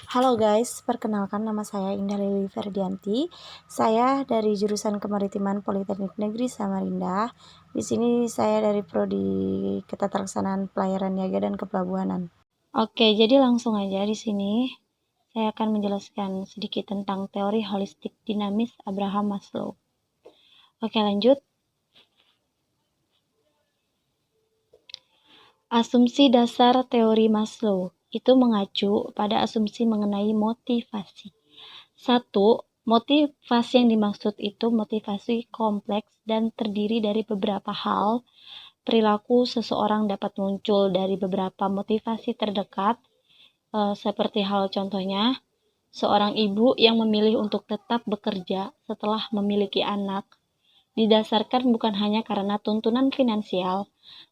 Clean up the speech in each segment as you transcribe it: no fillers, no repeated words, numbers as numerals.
Halo guys, perkenalkan nama saya Indah Lili Ferdianti. Saya dari jurusan Kemaritiman Politeknik Negeri Samarinda. Di sini saya dari Prodi Ketatalaksanaan Pelayaran Niaga dan Kepelabuhanan. Oke, jadi langsung aja di sini saya akan menjelaskan sedikit tentang teori holistik dinamis Abraham Maslow. Oke, lanjut. Asumsi dasar teori Maslow itu mengacu pada asumsi mengenai motivasi. 1. Motivasi yang dimaksud itu motivasi kompleks dan terdiri dari beberapa hal. Perilaku seseorang dapat muncul dari beberapa motivasi terdekat, seperti hal contohnya, seorang ibu yang memilih untuk tetap bekerja setelah memiliki anak, didasarkan bukan hanya karena tuntunan finansial,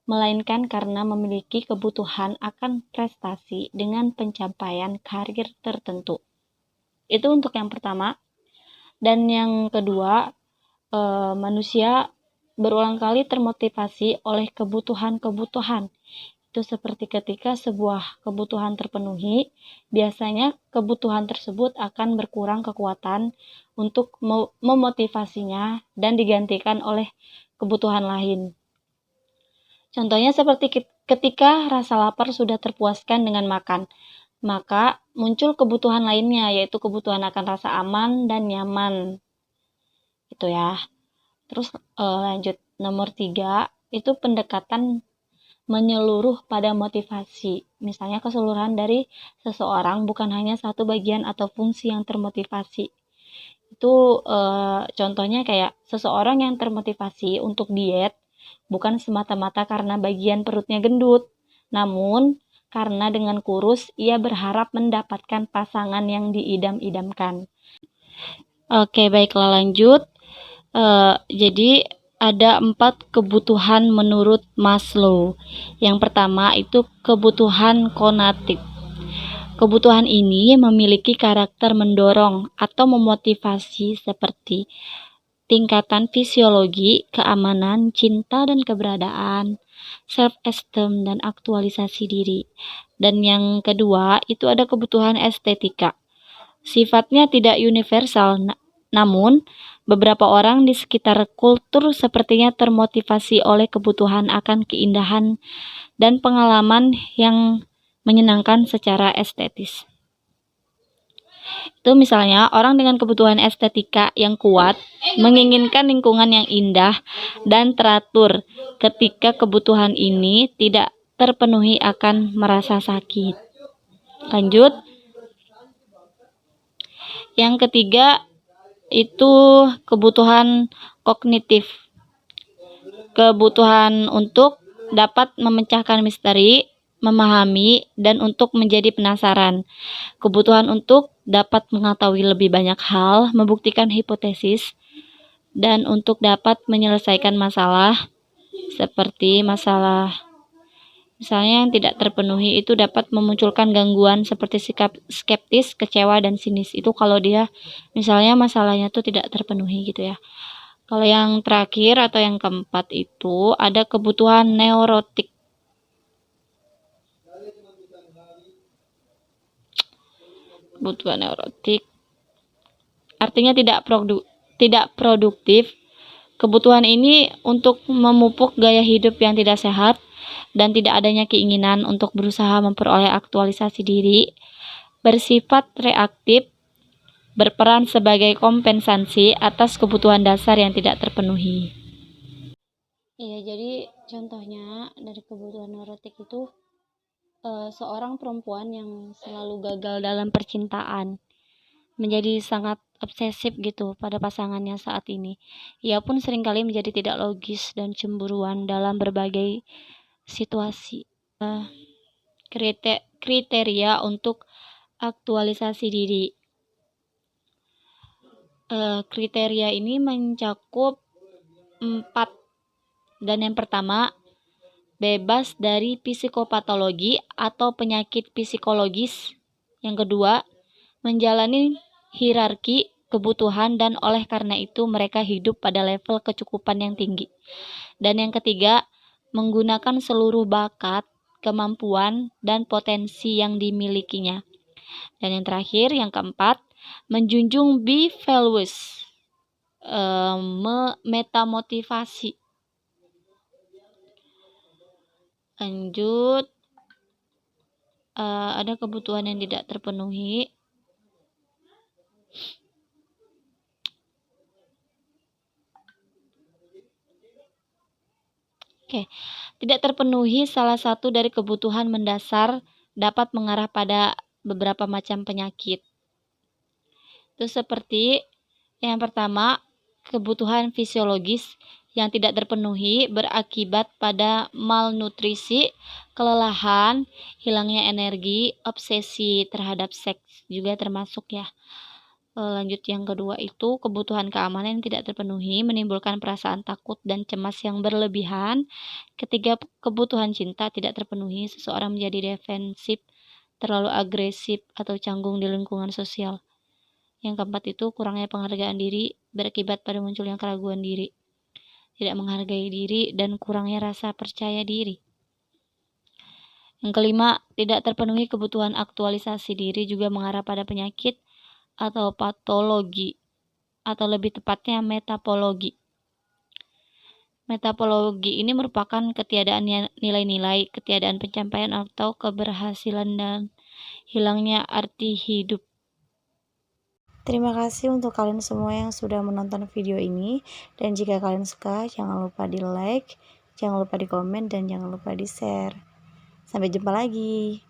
melainkan karena memiliki kebutuhan akan prestasi dengan pencapaian karir tertentu. Itu untuk yang pertama. Dan yang kedua, manusia berulang kali termotivasi oleh kebutuhan-kebutuhan. Itu seperti ketika sebuah kebutuhan terpenuhi, biasanya kebutuhan tersebut akan berkurang kekuatan untuk memotivasinya dan digantikan oleh kebutuhan lain. Contohnya seperti ketika rasa lapar sudah terpuaskan dengan makan, maka muncul kebutuhan lainnya, yaitu kebutuhan akan rasa aman dan nyaman. Itu ya. Terus lanjut nomor 3, itu pendekatan menyeluruh pada motivasi. Misalnya keseluruhan dari seseorang, bukan hanya satu bagian atau fungsi yang termotivasi. Itu contohnya kayak seseorang yang termotivasi untuk diet bukan semata-mata karena bagian perutnya gendut, namun karena dengan kurus ia berharap mendapatkan pasangan yang diidam-idamkan. Oke, baiklah lanjut. Jadi ada 4 kebutuhan menurut Maslow. Yang pertama itu kebutuhan konatif. Kebutuhan ini memiliki karakter mendorong atau memotivasi seperti tingkatan fisiologi, keamanan, cinta dan keberadaan, self-esteem dan aktualisasi diri. Dan yang kedua itu ada kebutuhan estetika. Sifatnya tidak universal, namun beberapa orang di sekitar kultur sepertinya termotivasi oleh kebutuhan akan keindahan dan pengalaman yang menyenangkan secara estetis. Itu misalnya orang dengan kebutuhan estetika yang kuat menginginkan lingkungan yang indah dan teratur. Ketika kebutuhan ini tidak terpenuhi akan merasa sakit. Lanjut. Yang ketiga itu kebutuhan kognitif. Kebutuhan untuk dapat memecahkan misteri, memahami, dan untuk menjadi penasaran. Kebutuhan untuk dapat mengetahui lebih banyak hal, membuktikan hipotesis, dan untuk dapat menyelesaikan masalah, seperti masalah misalnya yang tidak terpenuhi itu dapat memunculkan gangguan seperti sikap skeptis, kecewa, dan sinis. Itu kalau dia misalnya masalahnya tuh tidak terpenuhi gitu ya. Kalau yang terakhir atau yang keempat itu ada kebutuhan neurotik. Kebutuhan neurotik artinya tidak produktif. Kebutuhan ini untuk memupuk gaya hidup yang tidak sehat dan tidak adanya keinginan untuk berusaha memperoleh aktualisasi diri, bersifat reaktif, berperan sebagai kompensasi atas kebutuhan dasar yang tidak terpenuhi. Iya, jadi contohnya dari kebutuhan neurotik itu seorang perempuan yang selalu gagal dalam percintaan, menjadi sangat obsesif gitu pada pasangannya saat ini. Ia pun seringkali menjadi tidak logis dan cemburuan dalam berbagai situasi. Kriteria untuk aktualisasi diri. Kriteria ini mencakup 4. Dan yang pertama, bebas dari psikopatologi atau penyakit psikologis. Yang kedua, menjalani hierarki kebutuhan dan oleh karena itu mereka hidup pada level kecukupan yang tinggi. Dan yang ketiga, menggunakan seluruh bakat, kemampuan, dan potensi yang dimilikinya. Dan yang terakhir, yang keempat, menjunjung be values, metamotivasi. Lanjut, ada kebutuhan yang tidak terpenuhi. Oke, tidak terpenuhi salah satu dari kebutuhan mendasar dapat mengarah pada beberapa macam penyakit. Itu seperti yang pertama, kebutuhan fisiologis yang tidak terpenuhi berakibat pada malnutrisi, kelelahan, hilangnya energi, obsesi terhadap seks juga termasuk ya. Lanjut yang kedua itu kebutuhan keamanan yang tidak terpenuhi menimbulkan perasaan takut dan cemas yang berlebihan. Ketiga, kebutuhan cinta tidak terpenuhi, seseorang menjadi defensif, terlalu agresif atau canggung di lingkungan sosial. Yang keempat itu kurangnya penghargaan diri berakibat pada munculnya keraguan diri, tidak menghargai diri dan kurangnya rasa percaya diri. Yang kelima, tidak terpenuhi kebutuhan aktualisasi diri juga mengarah pada penyakit atau patologi, atau lebih tepatnya metapologi. Metapologi ini merupakan ketiadaan nilai-nilai, ketiadaan pencapaian atau keberhasilan dan hilangnya arti hidup. Terima kasih untuk kalian semua yang sudah menonton video ini, dan jika kalian suka jangan lupa di like, jangan lupa di komen, dan jangan lupa di share. Sampai jumpa lagi.